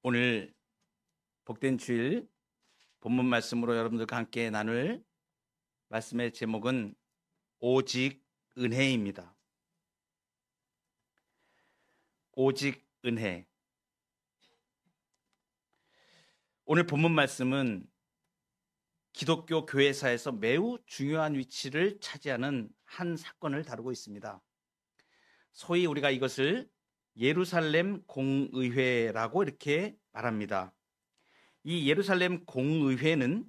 오늘 복된 주일 본문 말씀으로 여러분들과 함께 나눌 말씀의 제목은 오직 은혜입니다. 오직 은혜. 오늘 본문 말씀은 기독교 교회사에서 매우 중요한 위치를 차지하는 한 사건을 다루고 있습니다. 소위 우리가 이것을 예루살렘 공의회라고 이렇게 말합니다. 이 예루살렘 공의회는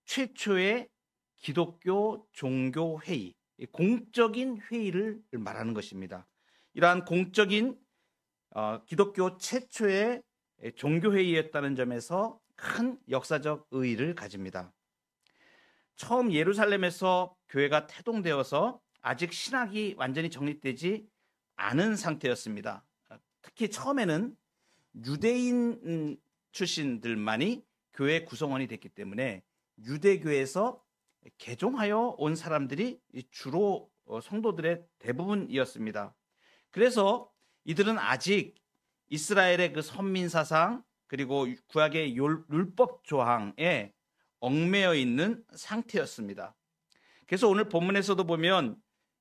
최초의 기독교 종교회의, 공적인 회의를 말하는 것입니다. 이러한 공적인 기독교 최초의 종교회의였다는 점에서 큰 역사적 의의를 가집니다. 처음 예루살렘에서 교회가 태동되어서 아직 신학이 완전히 정립되지 않은 상태였습니다. 특히 처음에는 유대인 출신들만이 교회 구성원이 됐기 때문에 유대교에서 개종하여 온 사람들이 주로 성도들의 대부분이었습니다. 그래서 이들은 아직 이스라엘의 그 선민 사상 그리고 구약의 율법 조항에 얽매여 있는 상태였습니다. 그래서 오늘 본문에서도 보면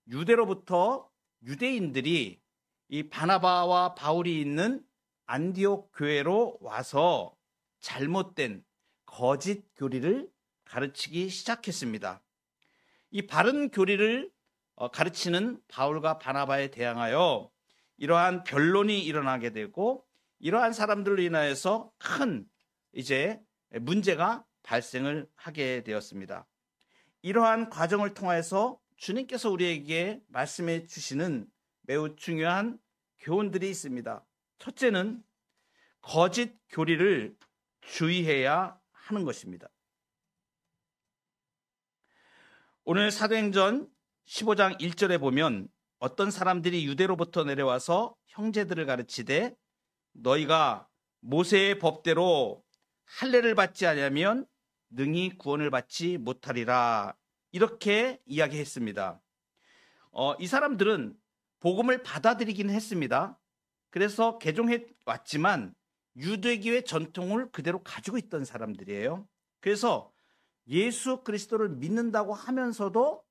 유대로부터 유대인들이 이 바나바와 바울이 있는 안디옥 교회로 와서 잘못된 거짓 교리를 가르치기 시작했습니다. 이 바른 교리를 가르치는 바울과 바나바에 대항하여 이러한 변론이 일어나게 되고 이러한 사람들로 인하여서 큰 이제 문제가 발생을 하게 되었습니다. 이러한 과정을 통해서 주님께서 우리에게 말씀해 주시는 매우 중요한 교훈들이 있습니다. 첫째는 거짓 교리를 주의해야 하는 것입니다. 오늘 사도행전 15장 1절에 보면 어떤 사람들이 유대로부터 내려와서 형제들을 가르치되 너희가 모세의 법대로 할례를 받지 않으면 능히 구원을 받지 못하리라 이렇게 이야기했습니다. 이 사람들은 복음을 받아들이긴 했습니다. 그래서 개종해 왔지만 유대교의 전통을 그대로 가지고 있던 사람들이에요. 그래서 예수 그리스도를 믿는다고 하면서도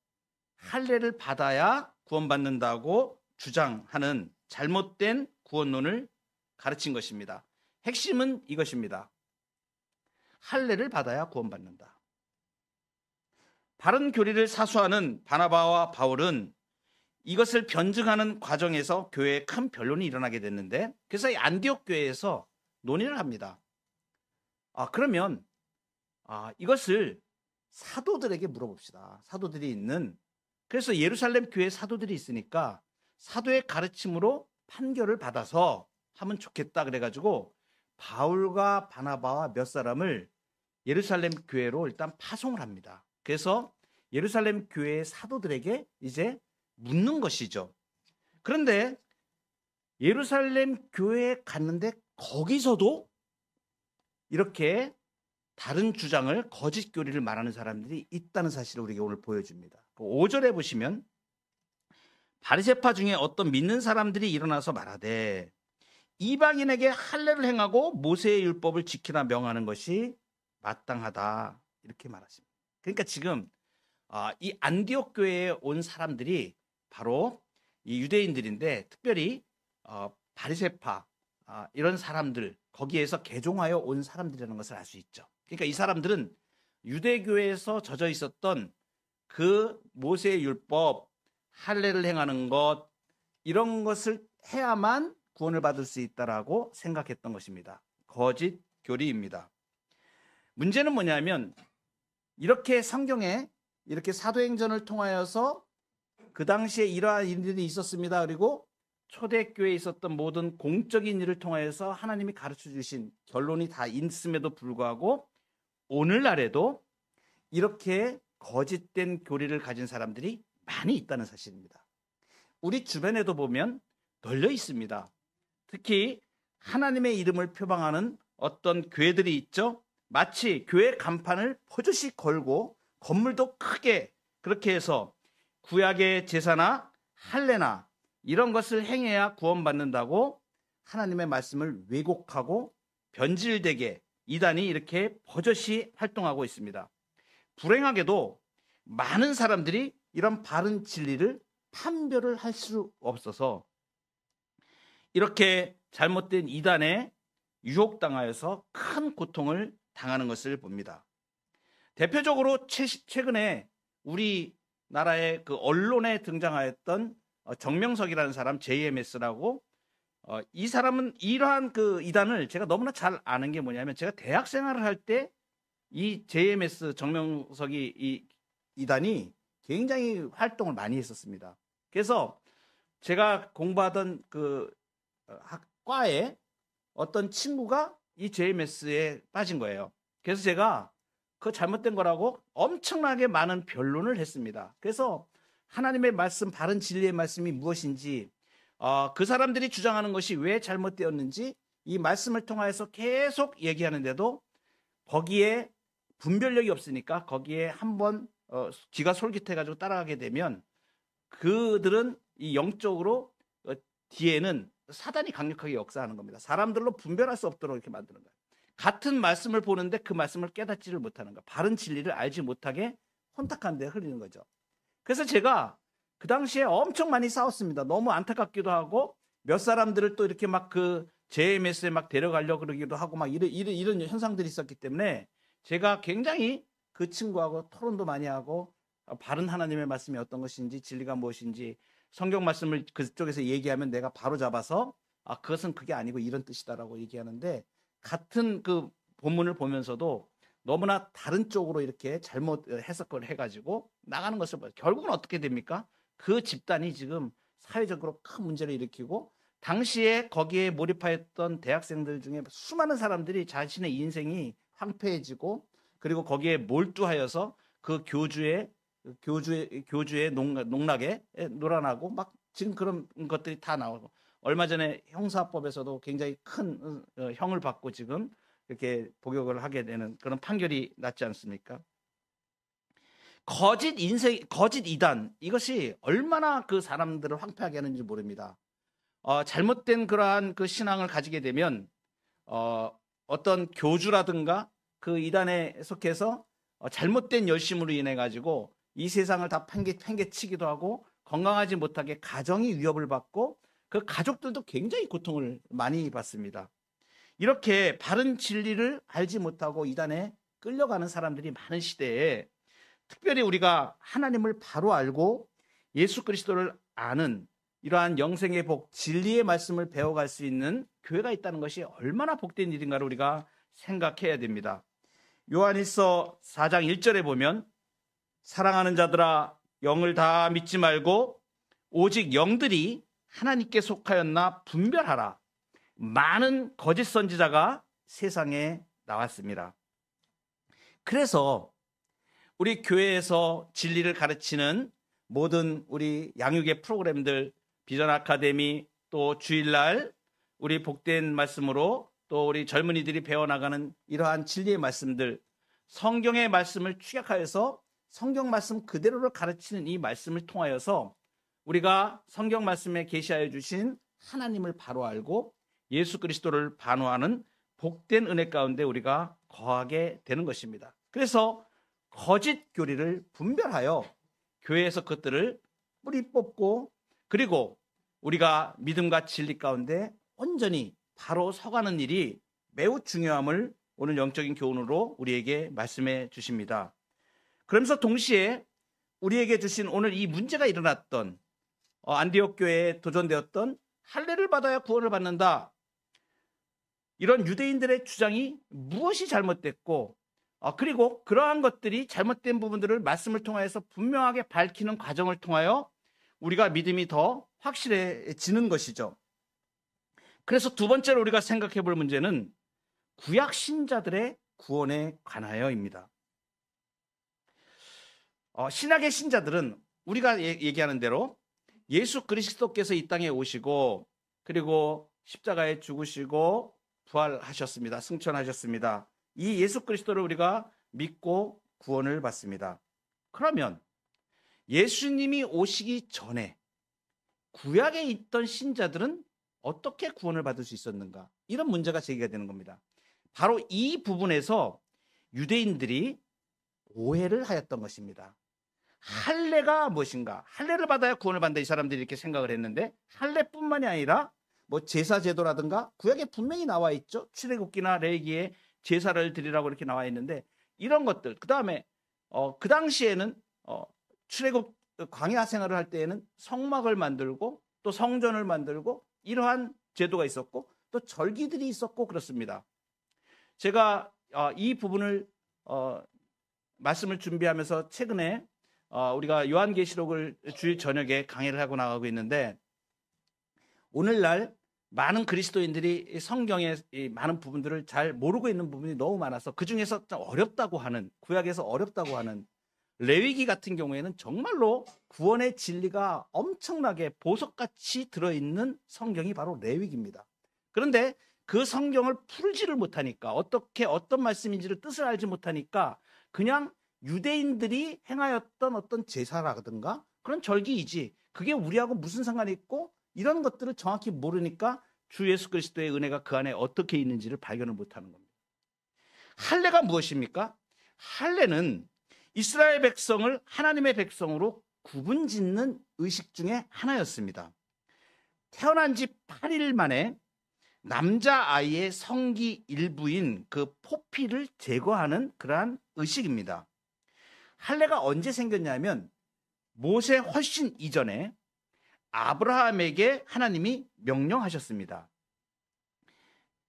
할례를 받아야 구원받는다고 주장하는 잘못된 구원론을 가르친 것입니다. 핵심은 이것입니다. 할례를 받아야 구원받는다. 바른 교리를 사수하는 바나바와 바울은 이것을 변증하는 과정에서 교회에 큰 변론이 일어나게 됐는데 그래서 이 안디옥 교회에서 논의를 합니다. 그러면 이것을 사도들에게 물어봅시다. 사도들이 있는 그래서 예루살렘 교회 사도들이 있으니까 사도의 가르침으로 판결을 받아서 하면 좋겠다 그래가지고 바울과 바나바와 몇 사람을 예루살렘 교회로 일단 파송을 합니다. 그래서 예루살렘 교회의 사도들에게 이제 묻는 것이죠. 그런데 예루살렘 교회에 갔는데 거기서도 이렇게 다른 주장을 거짓 교리를 말하는 사람들이 있다는 사실을 우리에게 오늘 보여줍니다. 5절에 보시면 바리새파 중에 어떤 믿는 사람들이 일어나서 말하되 이방인에게 할례를 행하고 모세의 율법을 지키라 명하는 것이 마땅하다 이렇게 말하십니다. 그러니까 지금 이 안디옥 교회에 온 사람들이 바로 이 유대인들인데 특별히 바리새파 이런 사람들 거기에서 개종하여 온 사람들이라는 것을 알 수 있죠. 그러니까 이 사람들은 유대교에서 젖어 있었던 그 모세의 율법, 할례를 행하는 것 이런 것을 해야만 구원을 받을 수 있다라고 생각했던 것입니다. 거짓 교리입니다. 문제는 뭐냐면 이렇게 성경에 이렇게 사도행전을 통하여서 그 당시에 이러한 일들이 있었습니다. 그리고 초대교회에 있었던 모든 공적인 일을 통하여서 하나님이 가르쳐 주신 결론이 다 있음에도 불구하고 오늘날에도 이렇게 거짓된 교리를 가진 사람들이 많이 있다는 사실입니다. 우리 주변에도 보면 널려 있습니다. 특히 하나님의 이름을 표방하는 어떤 교회들이 있죠. 마치 교회 간판을 포주씩 걸고 건물도 크게 그렇게 해서 구약의 제사나 할례나 이런 것을 행해야 구원받는다고 하나님의 말씀을 왜곡하고 변질되게 이단이 이렇게 버젓이 활동하고 있습니다. 불행하게도 많은 사람들이 이런 바른 진리를 판별을 할 수 없어서 이렇게 잘못된 이단에 유혹당하여서 큰 고통을 당하는 것을 봅니다. 대표적으로 최근에 우리나라의 그 언론에 등장하였던 정명석이라는 사람, JMS라고, 이 사람은 이러한 그 이단을 제가 너무나 잘 아는 게 뭐냐면, 제가 대학 생활을 할 때 이 JMS 정명석이 이 이단이 굉장히 활동을 많이 했었습니다. 그래서 제가 공부하던 그 학과에 어떤 친구가 이 JMS에 빠진 거예요. 그래서 제가 그 잘못된 거라고 엄청나게 많은 변론을 했습니다. 그래서 하나님의 말씀, 바른 진리의 말씀이 무엇인지, 그 사람들이 주장하는 것이 왜 잘못되었는지 이 말씀을 통해서 계속 얘기하는데도 거기에 분별력이 없으니까 거기에 한번 귀가 솔깃해가지고 따라가게 되면 그들은 이 영적으로 뒤에는 사단이 강력하게 역사하는 겁니다. 사람들로 분별할 수 없도록 이렇게 만드는 거예요. 같은 말씀을 보는데 그 말씀을 깨닫지를 못하는 거예요. 바른 진리를 알지 못하게 혼탁한 데 흘리는 거죠. 그래서 제가 그 당시에 엄청 많이 싸웠습니다. 너무 안타깝기도 하고 몇 사람들을 또 이렇게 막 그 JMS에 막 데려가려고 그러기도 하고 막 이런 현상들이 있었기 때문에 제가 굉장히 그 친구하고 토론도 많이 하고 바른 하나님의 말씀이 어떤 것인지 진리가 무엇인지 성경 말씀을 그쪽에서 얘기하면 내가 바로 잡아서 그것은 그게 아니고 이런 뜻이다라고 얘기하는데 같은 그 본문을 보면서도 너무나 다른 쪽으로 이렇게 잘못 해석을 해가지고 나가는 것을 봐요. 결국은 어떻게 됩니까? 그 집단이 지금 사회적으로 큰 문제를 일으키고 당시에 거기에 몰입하였던 대학생들 중에 수많은 사람들이 자신의 인생이 황폐해지고 그리고 거기에 몰두하여서 그 교주의 농락에 놀아나고 막 지금 그런 것들이 다 나오고 얼마 전에 형사법에서도 굉장히 큰 형을 받고 지금 이렇게 복역을 하게 되는 그런 판결이 났지 않습니까? 거짓 이단 이것이 얼마나 그 사람들을 황폐하게 하는지 모릅니다. 잘못된 그러한 그 신앙을 가지게 되면 어떤 교주라든가 그 이단에 속해서 잘못된 열심으로 인해 가지고 이 세상을 다 팽개치기도 하고 건강하지 못하게 가정이 위협을 받고 그 가족들도 굉장히 고통을 많이 받습니다. 이렇게 바른 진리를 알지 못하고 이단에 끌려가는 사람들이 많은 시대에 특별히 우리가 하나님을 바로 알고 예수 그리스도를 아는 이러한 영생의 복, 진리의 말씀을 배워갈 수 있는 교회가 있다는 것이 얼마나 복된 일인가를 우리가 생각해야 됩니다. 요한일서 4장 1절에 보면 사랑하는 자들아 영을 다 믿지 말고 오직 영들이 하나님께 속하였나 분별하라. 많은 거짓 선지자가 세상에 나왔습니다. 그래서 우리 교회에서 진리를 가르치는 모든 우리 양육의 프로그램들, 비전 아카데미, 또 주일날 우리 복된 말씀으로 또 우리 젊은이들이 배워나가는 이러한 진리의 말씀들, 성경의 말씀을 축약하여서 성경 말씀 그대로를 가르치는 이 말씀을 통하여서 우리가 성경 말씀에 계시하여 주신 하나님을 바로 알고 예수 그리스도를 반호하는 복된 은혜 가운데 우리가 거하게 되는 것입니다. 그래서 거짓 교리를 분별하여 교회에서 그것들을 뿌리 뽑고 그리고 우리가 믿음과 진리 가운데 온전히 바로 서가는 일이 매우 중요함을 오늘 영적인 교훈으로 우리에게 말씀해 주십니다. 그러면서 동시에 우리에게 주신 오늘 이 문제가 일어났던 안디옥 교회에 도전되었던 할례를 받아야 구원을 받는다. 이런 유대인들의 주장이 무엇이 잘못됐고 그리고 그러한 것들이 잘못된 부분들을 말씀을 통하여서 분명하게 밝히는 과정을 통하여 우리가 믿음이 더 확실해지는 것이죠. 그래서 두 번째로 우리가 생각해 볼 문제는 구약 신자들의 구원에 관하여입니다. 신약의 신자들은 우리가 얘기하는 대로 예수 그리스도께서 이 땅에 오시고 그리고 십자가에 죽으시고 부활하셨습니다. 승천하셨습니다. 이 예수 그리스도를 우리가 믿고 구원을 받습니다. 그러면 예수님이 오시기 전에 구약에 있던 신자들은 어떻게 구원을 받을 수 있었는가? 이런 문제가 제기가 되는 겁니다. 바로 이 부분에서 유대인들이 오해를 하였던 것입니다. 할례가 무엇인가? 할례를 받아야 구원을 받는다, 이 사람들이 이렇게 생각을 했는데, 할례뿐만이 아니라 뭐 제사 제도라든가 구약에 분명히 나와 있죠. 출애굽기나 레위기에 제사를 드리라고 이렇게 나와 있는데, 이런 것들, 그다음에 그 당시에는 출애굽 광야 생활을 할 때에는 성막을 만들고 또 성전을 만들고 이러한 제도가 있었고 또 절기들이 있었고 그렇습니다. 제가 이 부분을 말씀을 준비하면서 최근에 우리가 요한계시록을 주일 저녁에 강의를 하고 나가고 있는데, 오늘날 많은 그리스도인들이 성경의 많은 부분들을 잘 모르고 있는 부분이 너무 많아서 그 중에서 어렵다고 하는, 구약에서 어렵다고 하는 레위기 같은 경우에는 정말로 구원의 진리가 엄청나게 보석같이 들어있는 성경이 바로 레위기입니다. 그런데 그 성경을 풀지를 못하니까, 어떻게 어떤 말씀인지를 뜻을 알지 못하니까 그냥 유대인들이 행하였던 어떤 제사라든가 그런 절기이지 그게 우리하고 무슨 상관이 있고, 이런 것들을 정확히 모르니까 주 예수 그리스도의 은혜가 그 안에 어떻게 있는지를 발견을 못하는 겁니다. 할례가 무엇입니까? 할례는 이스라엘 백성을 하나님의 백성으로 구분짓는 의식 중에 하나였습니다. 태어난 지 8일 만에 남자아이의 성기 일부인 그 포피를 제거하는 그러한 의식입니다. 할례가 언제 생겼냐면 모세 훨씬 이전에 아브라함에게 하나님이 명령하셨습니다.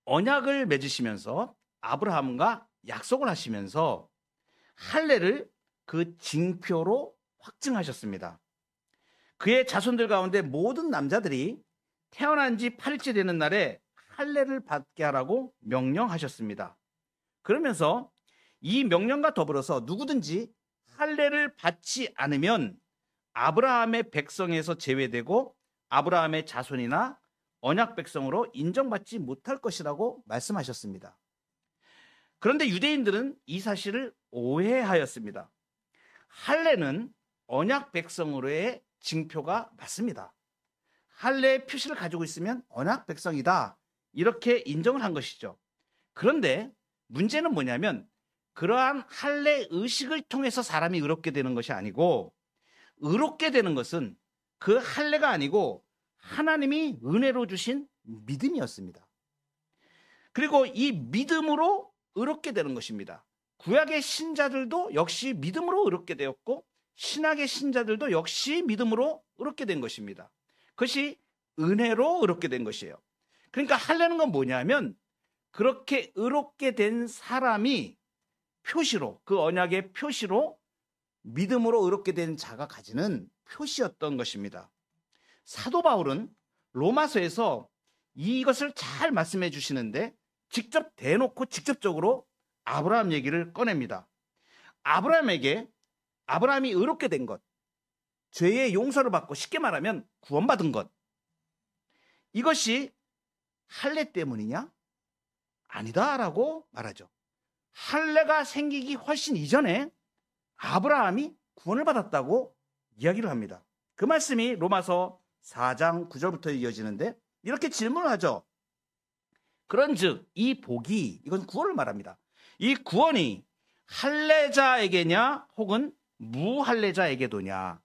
언약을 맺으시면서 아브라함과 약속을 하시면서 할례를 그 징표로 확증하셨습니다. 그의 자손들 가운데 모든 남자들이 태어난 지 8일째 되는 날에 할례를 받게 하라고 명령하셨습니다. 그러면서 이 명령과 더불어서 누구든지 할례를 받지 않으면 아브라함의 백성에서 제외되고 아브라함의 자손이나 언약 백성으로 인정받지 못할 것이라고 말씀하셨습니다. 그런데 유대인들은 이 사실을 오해하였습니다. 할례는 언약 백성으로의 징표가 맞습니다. 할례의 표시를 가지고 있으면 언약 백성이다, 이렇게 인정을 한 것이죠. 그런데 문제는 뭐냐면 그러한 할례 의식을 통해서 사람이 의롭게 되는 것이 아니고, 의롭게 되는 것은 그 할례가 아니고 하나님이 은혜로 주신 믿음이었습니다. 그리고 이 믿음으로 의롭게 되는 것입니다. 구약의 신자들도 역시 믿음으로 의롭게 되었고 신약의 신자들도 역시 믿음으로 의롭게 된 것입니다. 그것이 은혜로 의롭게 된 것이에요. 그러니까 할례는 건 뭐냐면 그렇게 의롭게 된 사람이 표시로, 그 언약의 표시로 믿음으로 의롭게 된 자가 가지는 표시였던 것입니다. 사도 바울은 로마서에서 이것을 잘 말씀해 주시는데 직접 대놓고 직접적으로 아브라함 얘기를 꺼냅니다. 아브라함이 의롭게 된 것, 죄의 용서를 받고 쉽게 말하면 구원받은 것, 이것이 할례 때문이냐? 아니다라고 말하죠. 할례가 생기기 훨씬 이전에 아브라함이 구원을 받았다고 이야기를 합니다. 그 말씀이 로마서 4장 9절부터 이어지는데 이렇게 질문을 하죠. 그런즉 이 복이, 이건 구원을 말합니다. 이 구원이 할례자에게냐 혹은 무할례자에게도냐?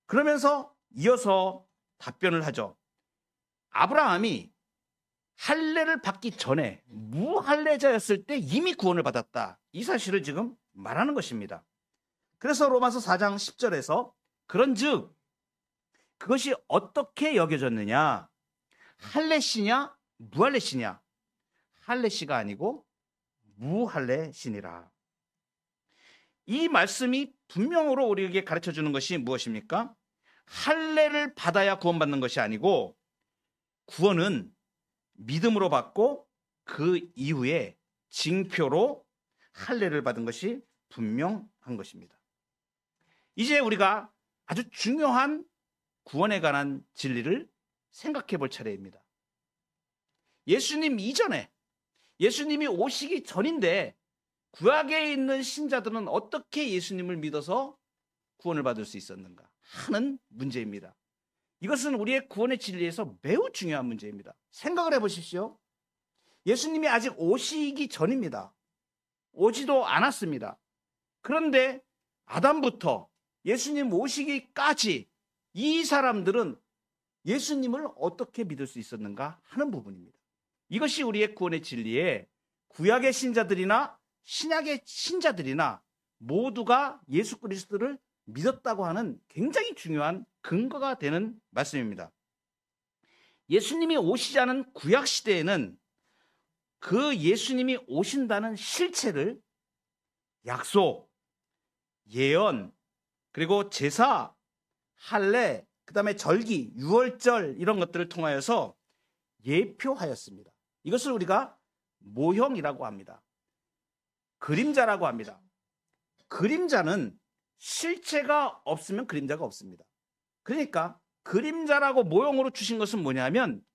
그러면서 이어서 답변을 하죠. 아브라함이 할례를 받기 전에 무할례자였을 때 이미 구원을 받았다, 이 사실을 지금 말하는 것입니다. 그래서 로마서 4장 10절에서 그런즉 그것이 어떻게 여겨졌느냐? 할례시냐 무할례시냐? 할례시가 아니고 무할례시니라. 이 말씀이 분명으로 우리에게 가르쳐주는 것이 무엇입니까? 할례를 받아야 구원받는 것이 아니고 구원은 믿음으로 받고 그 이후에 징표로 할례를 받은 것이 분명한 것입니다. 이제 우리가 아주 중요한 구원에 관한 진리를 생각해 볼 차례입니다. 예수님 이전에, 예수님이 오시기 전인데 구약에 있는 신자들은 어떻게 예수님을 믿어서 구원을 받을 수 있었는가 하는 문제입니다. 이것은 우리의 구원의 진리에서 매우 중요한 문제입니다. 생각을 해보십시오. 예수님이 아직 오시기 전입니다. 오지도 않았습니다. 그런데 아담부터 예수님 오시기까지 이 사람들은 예수님을 어떻게 믿을 수 있었는가 하는 부분입니다. 이것이 우리의 구원의 진리에 구약의 신자들이나 신약의 신자들이나 모두가 예수 그리스도를 믿었다고 하는 굉장히 중요한 근거가 되는 말씀입니다. 예수님이 오시지 않은 구약 시대에는 그 예수님이 오신다는 실체를 약속, 예언, 그리고 제사, 할례, 그 다음에 절기, 유월절 이런 것들을 통하여서 예표하였습니다. 이것을 우리가 모형이라고 합니다. 그림자라고 합니다. 그림자는 실체가 없으면 그림자가 없습니다. 그러니까 그림자라고 모형으로 주신 것은 뭐냐면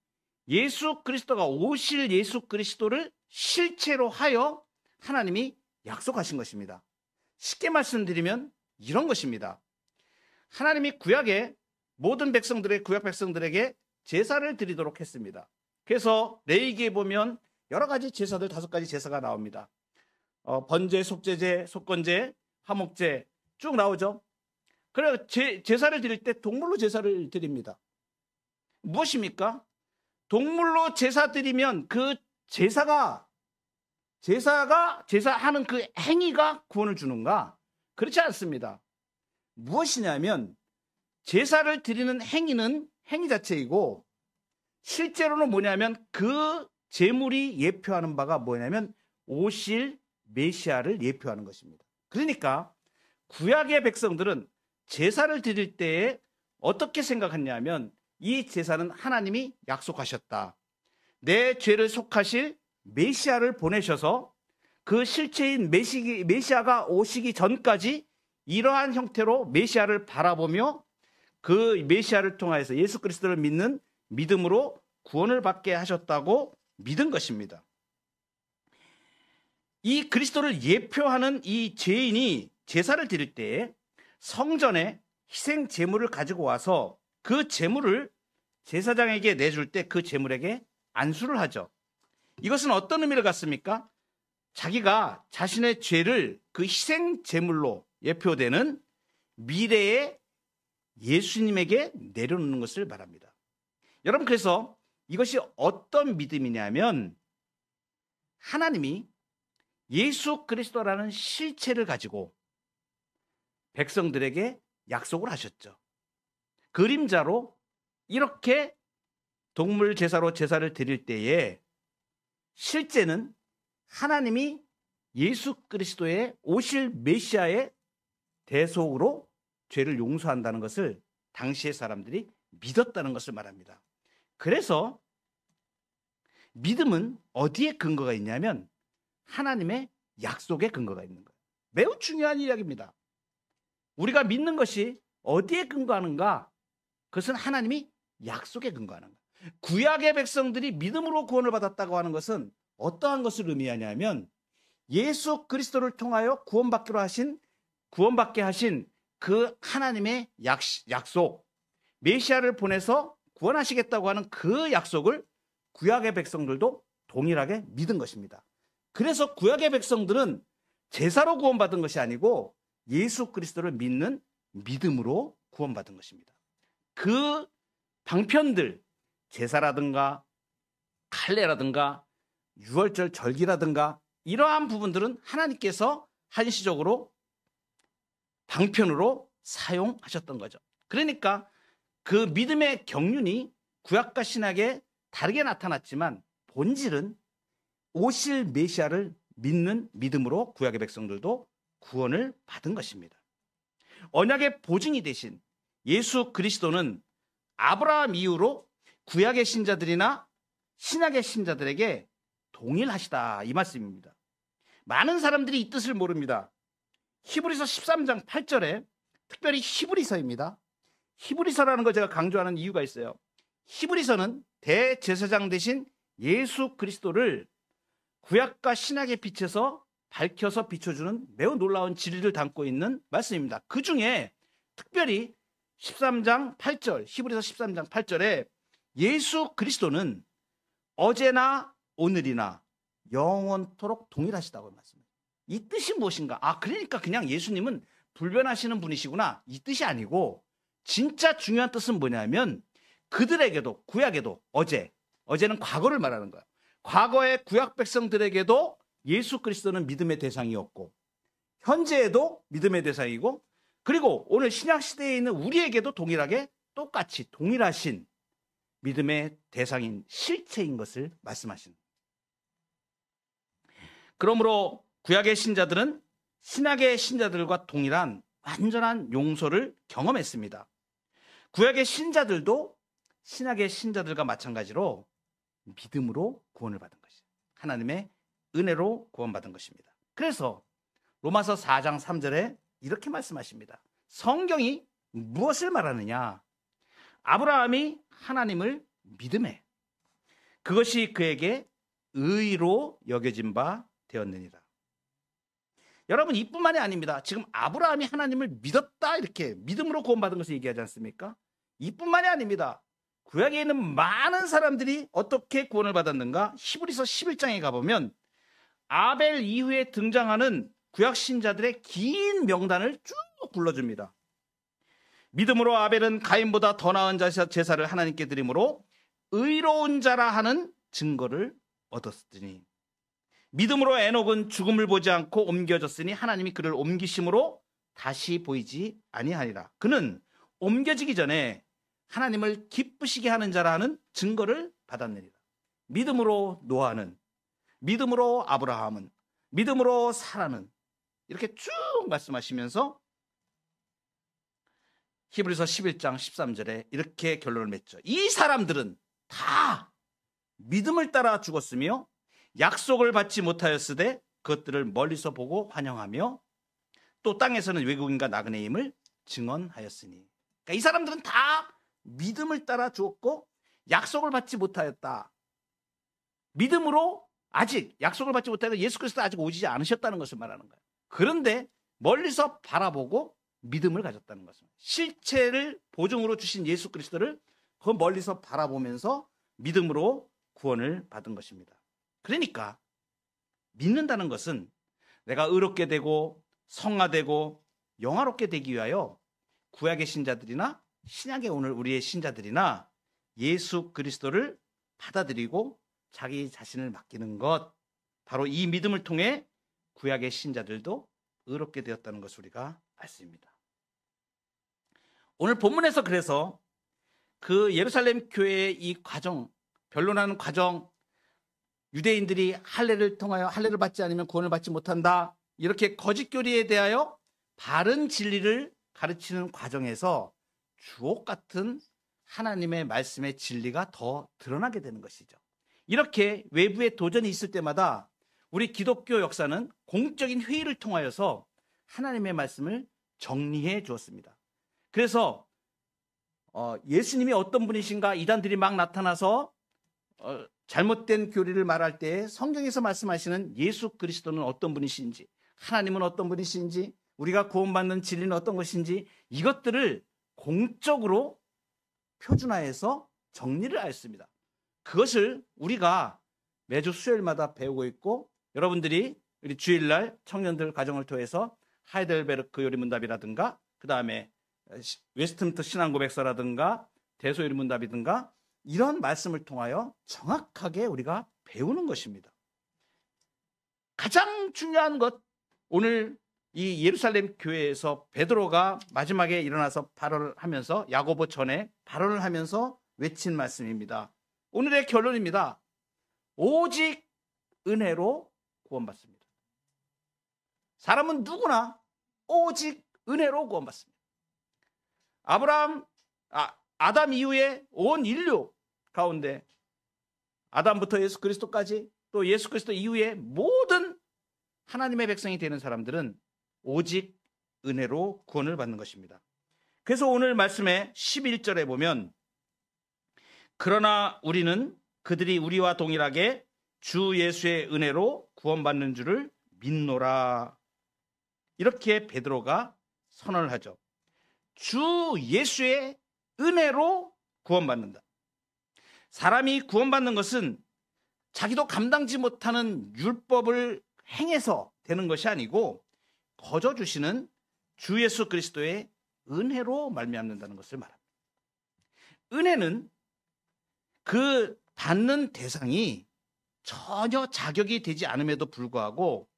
예수 그리스도가 오실 예수 그리스도를 실체로 하여 하나님이 약속하신 것입니다. 쉽게 말씀드리면 이런 것입니다. 하나님이 구약에 모든 백성들의 구약 백성들에게 제사를 드리도록 했습니다. 그래서 레위기에 보면 여러 가지 제사들 5가지 제사가 나옵니다. 번제, 속죄제, 속건제, 화목제 쭉 나오죠. 그래 제사를 드릴 때 동물로 제사를 드립니다. 무엇입니까? 동물로 제사 드리면 그 제사하는 그 행위가 구원을 주는가? 그렇지 않습니다. 무엇이냐면 제사를 드리는 행위는 행위 자체이고 실제로는 뭐냐면 그 제물이 예표하는 바가 뭐냐면 오실 메시아를 예표하는 것입니다. 그러니까 구약의 백성들은 제사를 드릴 때에 어떻게 생각했냐면 이 제사는 하나님이 약속하셨다. 내 죄를 속하실 메시아를 보내셔서 그 실체인 메시아가 오시기 전까지 이러한 형태로 메시아를 바라보며 그 메시아를 통하여서 예수 그리스도를 믿는 믿음으로 구원을 받게 하셨다고 믿은 것입니다. 이 그리스도를 예표하는 이 죄인이 제사를 드릴 때 성전에 희생 제물을 가지고 와서 그 제물을 제사장에게 내줄 때 그 제물에게 안수를 하죠. 이것은 어떤 의미를 갖습니까? 자기가 자신의 죄를 그 희생 제물로 예표되는 미래의 예수님에게 내려놓는 것을 말합니다. 여러분, 그래서 이것이 어떤 믿음이냐면 하나님이 예수 그리스도라는 실체를 가지고 백성들에게 약속을 하셨죠. 그림자로 이렇게 동물 제사로 제사를 드릴 때에 실제는 하나님이 예수 그리스도의 오실 메시아의 대속으로 죄를 용서한다는 것을 당시의 사람들이 믿었다는 것을 말합니다. 그래서 믿음은 어디에 근거가 있냐면 하나님의 약속에 근거가 있는 거예요. 매우 중요한 이야기입니다. 우리가 믿는 것이 어디에 근거하는가? 그것은 하나님이 약속에 근거하는 거예요. 구약의 백성들이 믿음으로 구원을 받았다고 하는 것은 어떠한 것을 의미하냐면 예수 그리스도를 통하여 구원받게 하신 그 하나님의 약속, 메시아를 보내서 구원하시겠다고 하는 그 약속을 구약의 백성들도 동일하게 믿은 것입니다. 그래서 구약의 백성들은 제사로 구원받은 것이 아니고 예수 그리스도를 믿는 믿음으로 구원받은 것입니다. 그 방편들, 제사라든가 할례라든가 유월절 절기라든가 이러한 부분들은 하나님께서 한시적으로 방편으로 사용하셨던 거죠. 그러니까 그 믿음의 경륜이 구약과 신약에 다르게 나타났지만 본질은 오실 메시아를 믿는 믿음으로 구약의 백성들도 구원을 받은 것입니다. 언약의 보증이 되신 예수 그리스도는 아브라함 이후로 구약의 신자들이나 신약의 신자들에게 동일하시다 이 말씀입니다. 많은 사람들이 이 뜻을 모릅니다. 히브리서 13장 8절에 특별히 히브리서입니다. 히브리서라는 걸 제가 강조하는 이유가 있어요. 히브리서는 대제사장 되신 예수 그리스도를 구약과 신약의 빛에서 밝혀서 비춰주는 매우 놀라운 진리를 담고 있는 말씀입니다. 그 중에 특별히 13장 8절, 히브리서 13장 8절에 예수 그리스도는 어제나 오늘이나 영원토록 동일하시다고 말씀해요. 이 뜻이 무엇인가? 그러니까 그냥 예수님은 불변하시는 분이시구나, 이 뜻이 아니고, 진짜 중요한 뜻은 뭐냐면 그들에게도, 구약에도, 어제는 과거를 말하는 거야. 과거의 구약 백성들에게도 예수 그리스도는 믿음의 대상이었고, 현재에도 믿음의 대상이고, 그리고 오늘 신약 시대에 있는 우리에게도 동일하게 똑같이 동일하신 믿음의 대상인 실체인 것을 말씀하시는 거예요. 그러므로 구약의 신자들은 신약의 신자들과 동일한 완전한 용서를 경험했습니다. 구약의 신자들도 신약의 신자들과 마찬가지로 믿음으로 구원을 받은 것이에요. 하나님의 은혜로 구원받은 것입니다. 그래서 로마서 4장 3절에 이렇게 말씀하십니다. 성경이 무엇을 말하느냐? 아브라함이 하나님을 믿음에 그것이 그에게 의로 여겨진 바 되었느니라. 여러분, 이뿐만이 아닙니다. 지금 아브라함이 하나님을 믿었다, 이렇게 믿음으로 구원받은 것을 얘기하지 않습니까? 이뿐만이 아닙니다. 구약에 있는 많은 사람들이 어떻게 구원을 받았는가? 히브리서 11장에 가보면 아벨 이후에 등장하는 구약 신자들의 긴 명단을 쭉 불러줍니다. 믿음으로 아벨은 가인보다 더 나은 제사를 하나님께 드림으로 의로운 자라 하는 증거를 얻었으니, 믿음으로 에녹은 죽음을 보지 않고 옮겨졌으니 하나님이 그를 옮기심으로 다시 보이지 아니하니라. 그는 옮겨지기 전에 하나님을 기쁘시게 하는 자라는 증거를 받았느니라. 믿음으로 노아는, 믿음으로 아브라함은, 믿음으로 사라는, 이렇게 쭉 말씀하시면서 히브리서 11장 13절에 이렇게 결론을 맺죠. 이 사람들은 다 믿음을 따라 죽었으며 약속을 받지 못하였으되 그것들을 멀리서 보고 환영하며 또 땅에서는 외국인과 나그네임을 증언하였으니. 그러니까 이 사람들은 다 믿음을 따라 죽었고 약속을 받지 못하였다. 믿음으로 아직 약속을 받지 못하고 예수 그리스도 아직 오지 않으셨다는 것을 말하는 거예요. 그런데 멀리서 바라보고 믿음을 가졌다는 것입니다. 실체를 보증으로 주신 예수 그리스도를 그 멀리서 바라보면서 믿음으로 구원을 받은 것입니다. 그러니까 믿는다는 것은 내가 의롭게 되고 성화되고 영화롭게 되기 위하여 구약의 신자들이나 신약의 오늘 우리의 신자들이나 예수 그리스도를 받아들이고 자기 자신을 맡기는 것, 바로 이 믿음을 통해 구약의 신자들도 의롭게 되었다는 것을 우리가 알 수 있습니다. 오늘 본문에서 그래서 그 예루살렘 교회의 이 과정, 변론하는 과정, 유대인들이 할례를 통하여 할례를 받지 않으면 구원을 받지 못한다, 이렇게 거짓 교리에 대하여 바른 진리를 가르치는 과정에서 주옥 같은 하나님의 말씀의 진리가 더 드러나게 되는 것이죠. 이렇게 외부에 도전이 있을 때마다 우리 기독교 역사는 공적인 회의를 통하여서 하나님의 말씀을 정리해 주었습니다. 그래서 예수님이 어떤 분이신가 이단들이 막 나타나서 잘못된 교리를 말할 때 성경에서 말씀하시는 예수 그리스도는 어떤 분이신지, 하나님은 어떤 분이신지, 우리가 구원받는 진리는 어떤 것인지, 이것들을 공적으로 표준화해서 정리를 했습니다. 그것을 우리가 매주 수요일마다 배우고 있고, 여러분들이 우리 주일날 청년들 가정을 통해서 하이델베르크 요리문답이라든가, 그 다음에 웨스트민스터 신앙고백서라든가 대소요리문답이든가 이런 말씀을 통하여 정확하게 우리가 배우는 것입니다. 가장 중요한 것, 오늘 이 예루살렘 교회에서 베드로가 마지막에 일어나서 발언을 하면서, 야고보 전에 발언을 하면서 외친 말씀입니다. 오늘의 결론입니다. 오직 은혜로 구원받습니다. 사람은 누구나 오직 은혜로 구원받습니다. 아담 이후에 온 인류 가운데 아담부터 예수 그리스도까지, 또 예수 그리스도 이후에 모든 하나님의 백성이 되는 사람들은 오직 은혜로 구원을 받는 것입니다. 그래서 오늘 말씀의 11절에 보면, 그러나 우리는 그들이 우리와 동일하게 주 예수의 은혜로 구원받는 줄을 믿노라, 이렇게 베드로가 선언을 하죠. 주 예수의 은혜로 구원받는다. 사람이 구원받는 것은 자기도 감당지 못하는 율법을 행해서 되는 것이 아니고 거저 주시는 주 예수 그리스도의 은혜로 말미암는다는 것을 말합니다. 은혜는 그 받는 대상이 전혀 자격이 되지 않음에도 불구하고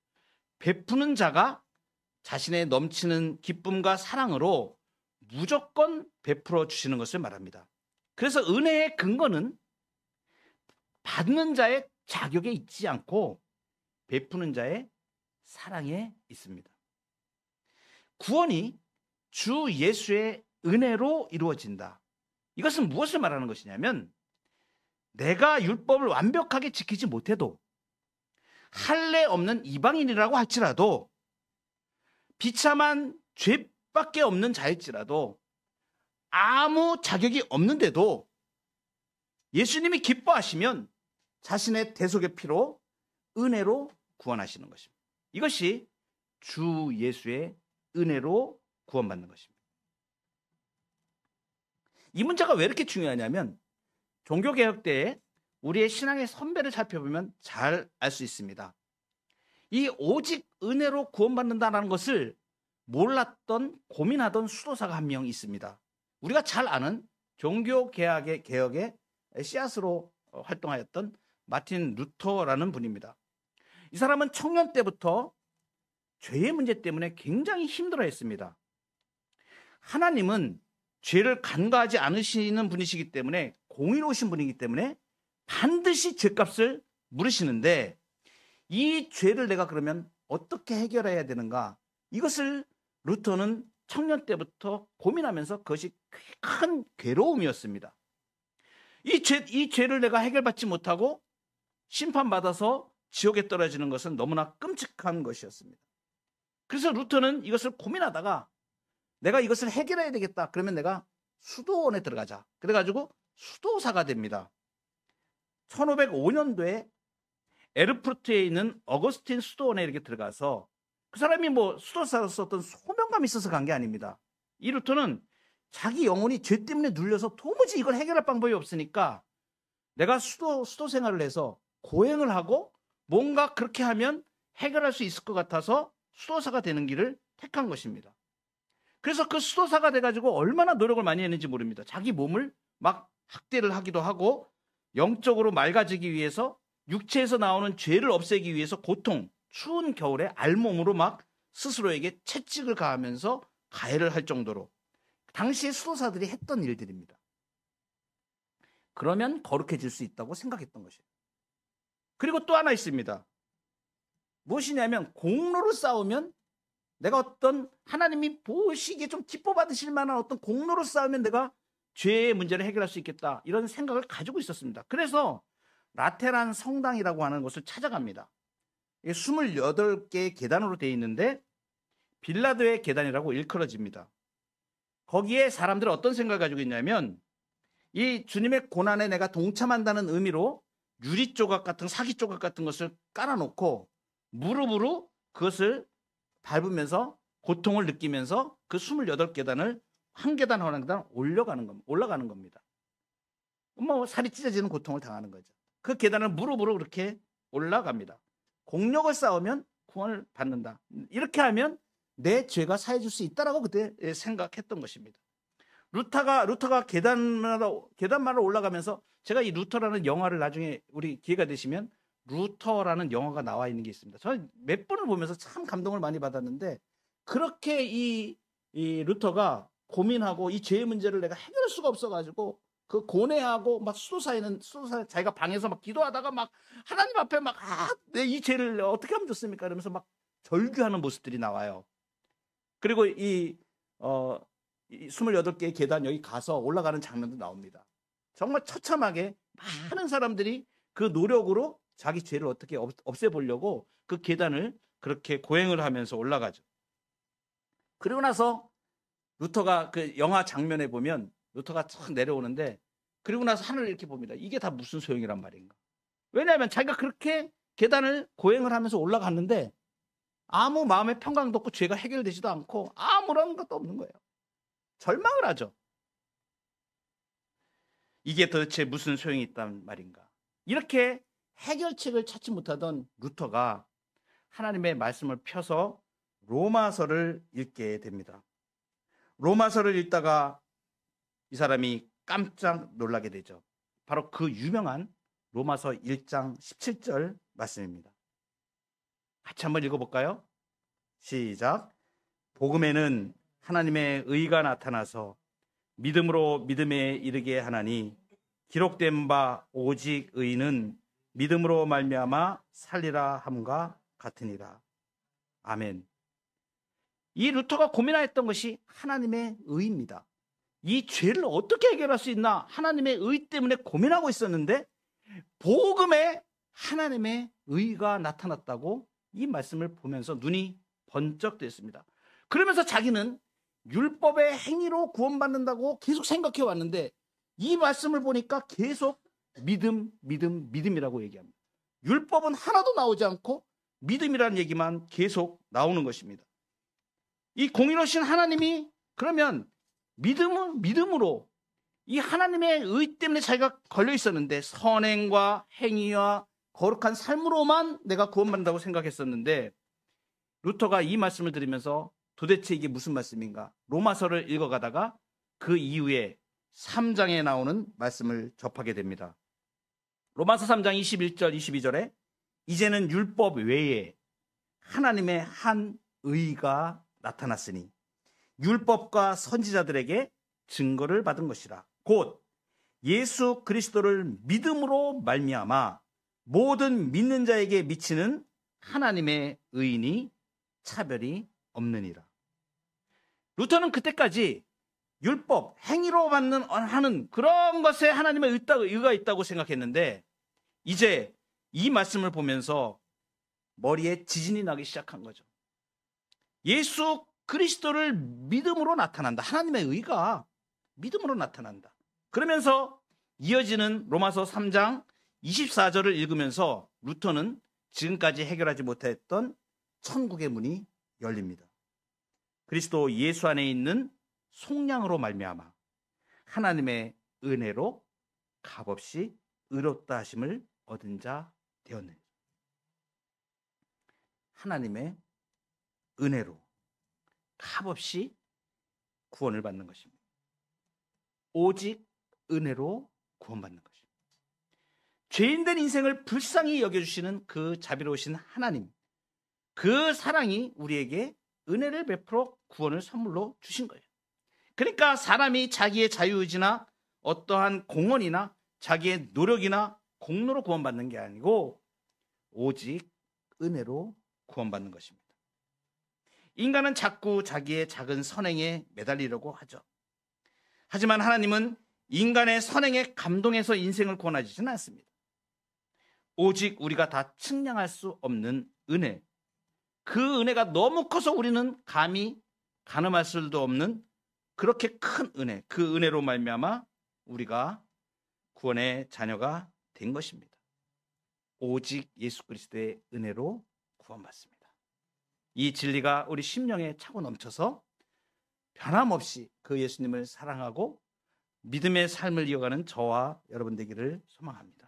베푸는 자가 자신의 넘치는 기쁨과 사랑으로 무조건 베풀어 주시는 것을 말합니다. 그래서 은혜의 근거는 받는 자의 자격에 있지 않고 베푸는 자의 사랑에 있습니다. 구원이 주 예수의 은혜로 이루어진다. 이것은 무엇을 말하는 것이냐면 내가 율법을 완벽하게 지키지 못해도 할례 없는 이방인이라고 할지라도 비참한 죄밖에 없는 자일지라도 아무 자격이 없는데도 예수님이 기뻐하시면 자신의 대속의 피로 은혜로 구원하시는 것입니다. 이것이 주 예수의 은혜로 구원받는 것입니다. 이 문제가 왜 이렇게 중요하냐면 종교개혁 때에 우리의 신앙의 선배를 살펴보면 잘 알 수 있습니다. 이 오직 은혜로 구원받는다는 것을 몰랐던 고민하던 수도사가 한 명 있습니다. 우리가 잘 아는 종교개혁의 씨앗으로 활동하였던 마틴 루터라는 분입니다. 이 사람은 청년 때부터 죄의 문제 때문에 굉장히 힘들어했습니다. 하나님은 죄를 간과하지 않으시는 분이시기 때문에 공의로우신 분이기 때문에 반드시 죄값을 물으시는데 이 죄를 내가 그러면 어떻게 해결해야 되는가? 이것을 루터는 청년 때부터 고민하면서 그것이 큰 괴로움이었습니다. 이 죄를 내가 해결받지 못하고 심판받아서 지옥에 떨어지는 것은 너무나 끔찍한 것이었습니다. 그래서 루터는 이것을 고민하다가 내가 이것을 해결해야 되겠다. 그러면 내가 수도원에 들어가자. 그래가지고 수도사가 됩니다. 1505년도에 에르푸르트에 있는 어거스틴 수도원에 이렇게 들어가서 그 사람이 뭐 수도사로서 어떤 소명감이 있어서 간 게 아닙니다. 이 루터는 자기 영혼이 죄 때문에 눌려서 도무지 이걸 해결할 방법이 없으니까 내가 수도 생활을 해서 고행을 하고 뭔가 그렇게 하면 해결할 수 있을 것 같아서 수도사가 되는 길을 택한 것입니다. 그래서 그 수도사가 돼가지고 얼마나 노력을 많이 했는지 모릅니다. 자기 몸을 막 학대를 하기도 하고 영적으로 맑아지기 위해서 육체에서 나오는 죄를 없애기 위해서 고통, 추운 겨울에 알몸으로 막 스스로에게 채찍을 가하면서 가해를 할 정도로 당시의 수도사들이 했던 일들입니다. 그러면 거룩해질 수 있다고 생각했던 것이에요. 그리고 또 하나 있습니다. 무엇이냐면 공로를 쌓으면 내가 어떤 하나님이 보시기에 좀 기뻐 받으실 만한 어떤 공로를 쌓으면 내가 죄의 문제를 해결할 수 있겠다. 이런 생각을 가지고 있었습니다. 그래서 라테란 성당이라고 하는 곳을 찾아갑니다. 이게 28개의 계단으로 되어 있는데 빌라도의 계단이라고 일컬어집니다. 거기에 사람들은 어떤 생각을 가지고 있냐면 이 주님의 고난에 내가 동참한다는 의미로 유리 조각 같은 사기 조각 같은 것을 깔아놓고 무릎으로 그것을 밟으면서 고통을 느끼면서 그 28계단을 한 계단 한 계단 올라가는 겁니다. 뭐 살이 찢어지는 고통을 당하는 거죠. 그 계단을 무릎으로 그렇게 올라갑니다. 공력을 쌓으면 구원을 받는다. 이렇게 하면 내 죄가 사해질 수 있다라고 그때 생각했던 것입니다. 루터가 계단마다 올라가면서 제가 이 루터라는 영화를 나중에 우리 기회가 되시면 루터라는 영화가 나와 있는 게 있습니다. 저는 몇 번을 보면서 참 감동을 많이 받았는데 그렇게 이 루터가 고민하고 이 죄의 문제를 내가 해결할 수가 없어가지고 그 고뇌하고 막 수도사 자기가 방에서 막 기도하다가 막 하나님 앞에 막 내 이 죄를 어떻게 하면 좋습니까? 이러면서 막 절규하는 모습들이 나와요. 그리고 이 28개의 계단 여기 가서 올라가는 장면도 나옵니다. 정말 처참하게 많은 사람들이 그 노력으로 자기 죄를 어떻게 없애보려고 그 계단을 그렇게 고행을 하면서 올라가죠. 그리고 나서 루터가 그 영화 장면에 보면 루터가 쫙 내려오는데 그리고 나서 하늘을 이렇게 봅니다. 이게 다 무슨 소용이란 말인가. 왜냐하면 자기가 그렇게 계단을 고행을 하면서 올라갔는데 아무 마음의 평강도 없고 죄가 해결되지도 않고 아무런 것도 없는 거예요. 절망을 하죠. 이게 도대체 무슨 소용이 있단 말인가? 이렇게 해결책을 찾지 못하던 루터가 하나님의 말씀을 펴서 로마서를 읽게 됩니다. 로마서를 읽다가 이 사람이 깜짝 놀라게 되죠. 바로 그 유명한 로마서 1장 17절 말씀입니다. 같이 한번 읽어볼까요? 시작. 복음에는 하나님의 의가 나타나서 믿음으로 믿음에 이르게 하나니 기록된 바 오직 의는 믿음으로 말미암아 살리라 함과 같으니라. 아멘. 이 루터가 고민하였던 것이 하나님의 의입니다. 이 죄를 어떻게 해결할 수 있나 하나님의 의 때문에 고민하고 있었는데 복음에 하나님의 의가 나타났다고 이 말씀을 보면서 눈이 번쩍 뜨였습니다. 그러면서 자기는 율법의 행위로 구원받는다고 계속 생각해 왔는데 이 말씀을 보니까 계속 믿음이라고 얘기합니다. 율법은 하나도 나오지 않고 믿음이라는 얘기만 계속 나오는 것입니다. 이 공의로우신 하나님이 그러면 믿음으로 이 하나님의 의 때문에 자기가 걸려 있었는데 선행과 행위와 거룩한 삶으로만 내가 구원받는다고 생각했었는데 루터가 이 말씀을 들으면서 도대체 이게 무슨 말씀인가? 로마서를 읽어가다가 그 이후에 3장에 나오는 말씀을 접하게 됩니다. 로마서 3장 21절 22절에 이제는 율법 외에 하나님의 한 의가 나타났으니 율법과 선지자들에게 증거를 받은 것이라. 곧 예수 그리스도를 믿음으로 말미암아 모든 믿는 자에게 미치는 하나님의 의인이 차별이 없느니라. 루터는 그때까지 율법, 행위로 하는 그런 것에 하나님의 의가 있다고 생각했는데 이제 이 말씀을 보면서 머리에 지진이 나기 시작한 거죠. 예수 그리스도를 믿음으로 나타난다. 하나님의 의가 믿음으로 나타난다. 그러면서 이어지는 로마서 3장 24절을 읽으면서 루터는 지금까지 해결하지 못했던 천국의 문이 열립니다. 그리스도 예수 안에 있는 속량으로 말미암아 하나님의 은혜로 값없이 의롭다 하심을 얻은 자 되었느니라. 하나님의 은혜로 값없이 구원을 받는 것입니다. 오직 은혜로 구원받는 것입니다. 죄인된 인생을 불쌍히 여겨주시는 그 자비로우신 하나님, 그 사랑이 우리에게 은혜를 베풀어 구원을 선물로 주신 거예요. 그러니까 사람이 자기의 자유의지나 어떠한 공헌이나 자기의 노력이나 공로로 구원받는 게 아니고 오직 은혜로 구원받는 것입니다. 인간은 자꾸 자기의 작은 선행에 매달리려고 하죠. 하지만 하나님은 인간의 선행에 감동해서 인생을 구원하시지는 않습니다. 오직 우리가 다 측량할 수 없는 은혜, 그 은혜가 너무 커서 우리는 감히 가늠할 수도 없는 그렇게 큰 은혜, 그 은혜로 말미암아 우리가 구원의 자녀가 된 것입니다. 오직 예수 그리스도의 은혜로 구원받습니다. 이 진리가 우리 심령에 차고 넘쳐서 변함없이 그 예수님을 사랑하고 믿음의 삶을 이어가는 저와 여러분 되기를 소망합니다.